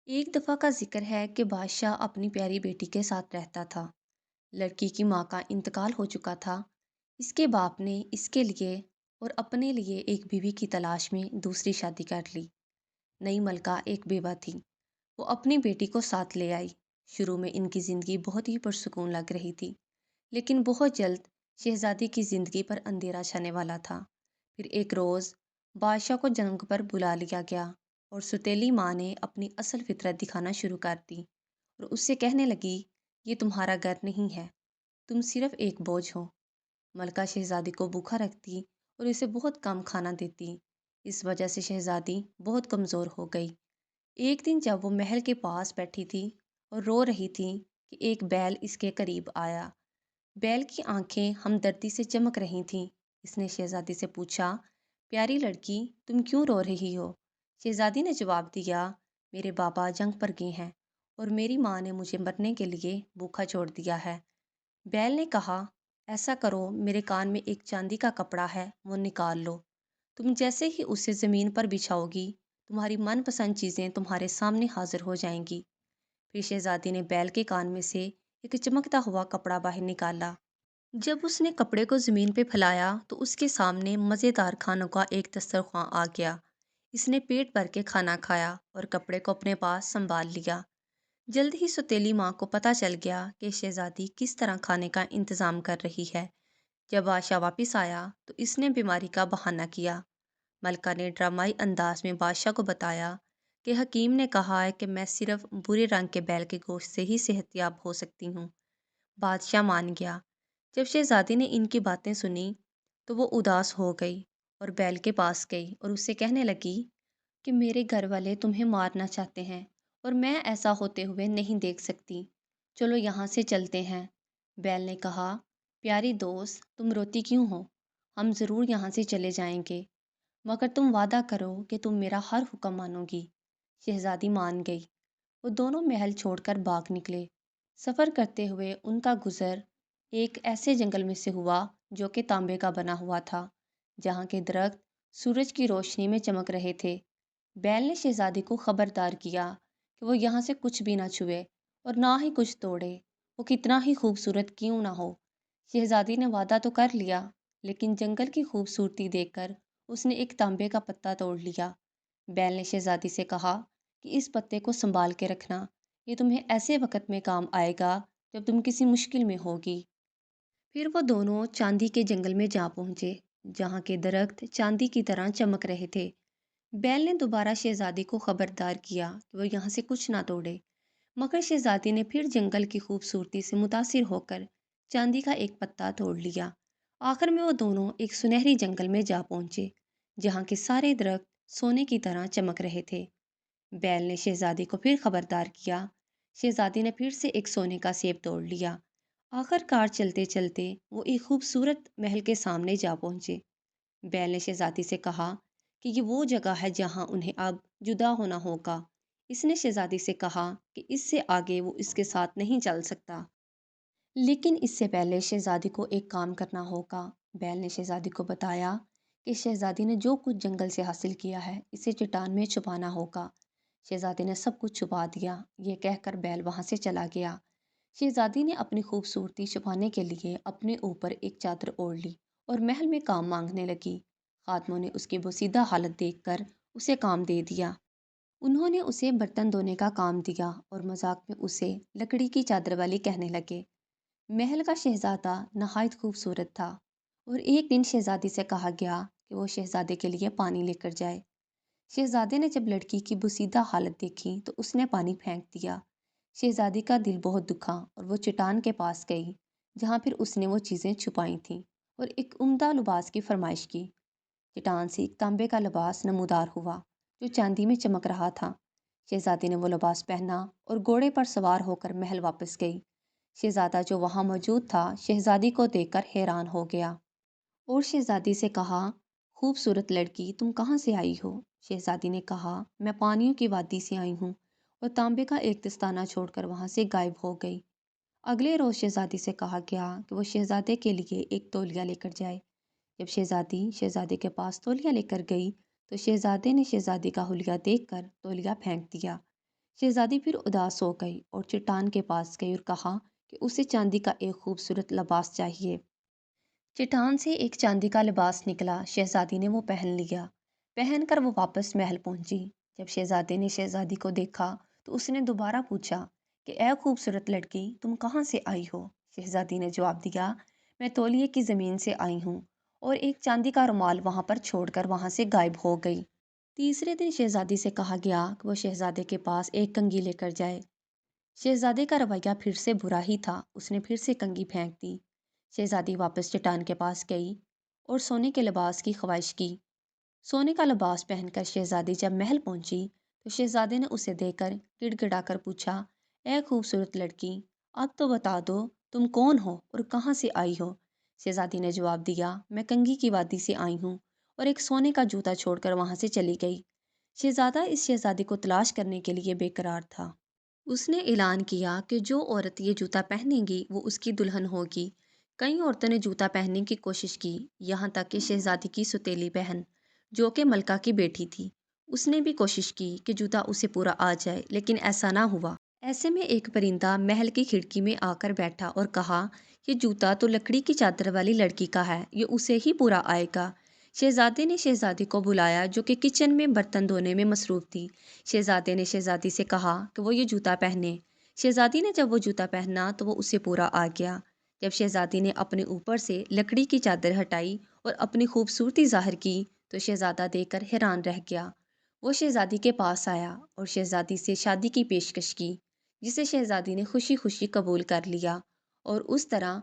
एक दफ़ा का ज़िक्र है कि बादशाह अपनी प्यारी बेटी के साथ रहता था। लड़की की माँ का इंतकाल हो चुका था। इसके बाप ने इसके लिए और अपने लिए एक बीवी की तलाश में दूसरी शादी कर ली। नई मलका एक बेवा थी। वो अपनी बेटी को साथ ले आई। शुरू में इनकी ज़िंदगी बहुत ही पुरसुकून लग रही थी, लेकिन बहुत जल्द शहजादी की ज़िंदगी पर अंधेरा छाने वाला था। फिर एक रोज़ बादशाह को जंग पर बुला लिया गया और सुतीली माँ ने अपनी असल फितरत दिखाना शुरू कर दी और उससे कहने लगी, ये तुम्हारा घर नहीं है, तुम सिर्फ एक बोझ हो। मलका शहजादी को भूखा रखती और इसे बहुत कम खाना देती। इस वजह से शहजादी बहुत कमज़ोर हो गई। एक दिन जब वो महल के पास बैठी थी और रो रही थी कि एक बैल इसके करीब आया। बैल की आंखें हमदर्दी से चमक रही थीं। इसने शहजादी से पूछा, प्यारी लड़की, तुम क्यों रो रही हो? शहजादी ने जवाब दिया, मेरे बाबा जंग पर गए हैं और मेरी माँ ने मुझे मरने के लिए भूखा छोड़ दिया है। बैल ने कहा, ऐसा करो, मेरे कान में एक चांदी का कपड़ा है, वो निकाल लो। तुम जैसे ही उसे ज़मीन पर बिछाओगी, तुम्हारी मनपसंद चीज़ें तुम्हारे सामने हाजिर हो जाएंगी। फिर शहजादी ने बैल के कान में से एक चमकता हुआ कपड़ा बाहर निकाला। जब उसने कपड़े को ज़मीन पे फैलाया तो उसके सामने मज़ेदार खानों का एक दस्तरख्वां आ गया। इसने पेट भर के खाना खाया और कपड़े को अपने पास संभाल लिया। जल्द ही सौतेली माँ को पता चल गया कि शहजादी किस तरह खाने का इंतज़ाम कर रही है। जब बादशाह वापस आया तो इसने बीमारी का बहाना किया। मलका ने ड्रामाई अंदाज में बादशाह को बताया कि हकीम ने कहा है कि मैं सिर्फ बुरे रंग के बैल के गोश्त से ही सेहतयाब हो सकती हूँ। बादशाह मान गया। जब शहजादी ने इनकी बातें सुनी तो वो उदास हो गई और बैल के पास गई और उससे कहने लगी कि मेरे घर वाले तुम्हें मारना चाहते हैं और मैं ऐसा होते हुए नहीं देख सकती। चलो यहाँ से चलते हैं। बैल ने कहा, प्यारी दोस्त, तुम रोती क्यों हो? हम ज़रूर यहाँ से चले जाएंगे, मगर तुम वादा करो कि तुम मेरा हर हुक्म मानोगी। शहजादी मान गई। वो दोनों महल छोड़कर भाग निकले। सफ़र करते हुए उनका गुजर एक ऐसे जंगल में से हुआ जो कि तांबे का बना हुआ था, जहाँ के दरख्त सूरज की रोशनी में चमक रहे थे। बैल ने शहजादी को खबरदार किया कि वो यहाँ से कुछ भी ना छुए और ना ही कुछ तोड़े, वो कितना ही खूबसूरत क्यों ना हो। शहजादी ने वादा तो कर लिया, लेकिन जंगल की खूबसूरती देखकर उसने एक तांबे का पत्ता तोड़ लिया। बैल ने शहजादी से कहा कि इस पत्ते को संभाल के रखना, ये तुम्हें ऐसे वक्त में काम आएगा जब तुम किसी मुश्किल में होगी। फिर वो दोनों चांदी के जंगल में जा पहुंचे, जहाँ के दरख्त चांदी की तरह चमक रहे थे। बैल ने दोबारा शहजादी को खबरदार किया कि वो यहाँ से कुछ ना तोड़े, मगर शहजादी ने फिर जंगल की खूबसूरती से मुतासिर होकर चांदी का एक पत्ता तोड़ लिया। आखिर में वो दोनों एक सुनहरी जंगल में जा पहुंचे, जहाँ के सारे दरख्त सोने की तरह चमक रहे थे। बैल ने शहजादी को फिर खबरदार किया। शहजादी ने फिर से एक सोने का सेब तोड़ लिया। आखिरकार चलते चलते वो एक खूबसूरत महल के सामने जा पहुंचे। बैल ने शहजादी से कहा कि ये वो जगह है जहां उन्हें अब जुदा होना होगा। इसने शहजादी से कहा कि इससे आगे वो इसके साथ नहीं चल सकता, लेकिन इससे पहले शहजादी को एक काम करना होगा। बैल ने शहजादी को बताया कि शहजादी ने जो कुछ जंगल से हासिल किया है इसे चट्टान में छुपाना होगा। शहजादी ने सब कुछ छुपा दिया। ये कहकर बैल वहां से चला गया। शहजादी ने अपनी खूबसूरती छुपाने के लिए अपने ऊपर एक चादर ओढ़ ली और महल में काम मांगने लगी। खादमों ने उसकी बोसीदा हालत देखकर उसे काम दे दिया। उन्होंने उसे बर्तन धोने का काम दिया और मजाक में उसे लकड़ी की चादर वाली कहने लगे। महल का शहजादा नहायत खूबसूरत था और एक दिन शहजादी से कहा गया कि वो शहजादे के लिए पानी लेकर जाए। शहजादे ने जब लड़की की बुसीदा हालत देखी तो उसने पानी फेंक दिया। शहजादी का दिल बहुत दुखा और वो चट्टान के पास गई, जहाँ फिर उसने वो चीज़ें छुपाई थीं और एक उम्दा लिबास की फरमाइश की। चट्टान से एक तांबे का लिबास नमूदार हुआ जो चांदी में चमक रहा था। शहजादी ने वो लिबास पहना और घोड़े पर सवार होकर महल वापस गई। शहजादा जो वहाँ मौजूद था शहजादी को देखकर हैरान हो गया और शहजादी से कहा, खूबसूरत लड़की, तुम कहाँ से आई हो? शहजादी ने कहा, मैं पानियों की वादी से आई हूँ, और तांबे का एक दस्ताना छोड़कर वहाँ से गायब हो गई। अगले रोज शहजादी से कहा गया कि वो शहजादे के लिए एक तौलिया लेकर जाए। जब शहजादी शहजादे के पास तौलिया लेकर गई तो शहजादे ने शहजादी का हुलिया देखकर तौलिया फेंक दिया। شہزادی پھر اداس ہو گئی اور چٹان کے پاس گئی اور کہا کہ اسے چاندی کا ایک خوبصورت لباس چاہیے۔ چٹان سے ایک چاندی کا لباس نکلا، شہزادی نے وہ پہن لیا۔ پہن کر وہ واپس محل پہنچی۔ جب شہزادے نے شہزادی کو دیکھا تو اس نے دوبارہ پوچھا کہ اے خوبصورت لڑکی، تم کہاں سے آئی ہو؟ شہزادی نے جواب دیا، میں تولیے کی زمین سے آئی ہوں، اور ایک چاندی کا رومال وہاں پر چھوڑ کر وہاں سے غائب ہو گئی۔ تیسرے دن شہزادی سے کہا گیا کہ وہ شہزادے کے پاس ایک کنگھی لے کر جائے۔ شہزادے کا رویہ پھر سے برا ہی تھا، اس نے پھر سے کنگھی پھینک دی۔ شہزادی واپس چٹان کے پاس گئی اور سونے کے لباس کی خواہش کی۔ سونے کا لباس پہن کر شہزادی جب محل پہنچی تو شہزادے نے اسے دیکھ کر گڑ گڑا کر پوچھا، اے خوبصورت لڑکی، اب تو بتا دو تم کون ہو اور کہاں سے آئی ہو؟ شہزادی نے جواب دیا، میں کنگھی کی وادی سے آئی ہوں اور ایک سونے کا جوتا چھوڑ کر وہاں سے چلی گئی۔ شہزادہ اس شہزادی کو تلاش کرنے کے لیے بے قرار تھا۔ اس نے اعلان کیا کہ جو عورت یہ جوتا پہنے گی وہ اس کی دلہن ہوگی۔ کئی عورتوں نے جوتا پہننے کی کوشش کی، یہاں تک کہ شہزادی کی سوتیلی بہن جو کہ ملکہ کی بیٹی تھی، اس نے بھی کوشش کی کہ جوتا اسے پورا آ جائے، لیکن ایسا نہ ہوا۔ ایسے میں ایک پرندہ محل کی کھڑکی میں آ کر بیٹھا اور کہا، یہ جوتا تو لکڑی کی چادر والی لڑکی کا ہے، یہ اسے ہی پورا آئے گا۔ شہزادے نے شہزادی کو بلایا جو کہ کچن میں برتن دھونے میں مصروف تھی۔ شہزادے نے شہزادی سے کہا کہ وہ یہ جوتا پہنے۔ شہزادی نے جب وہ جوتا پہنا تو وہ اسے پورا آ گیا۔ جب شہزادی نے اپنے اوپر سے لکڑی کی چادر ہٹائی اور اپنی خوبصورتی ظاہر کی تو شہزادہ دیکھ کر حیران رہ گیا۔ وہ شہزادی کے پاس آیا اور شہزادی سے شادی کی پیشکش کی، جسے شہزادی نے خوشی خوشی قبول کر لیا، اور اس طرح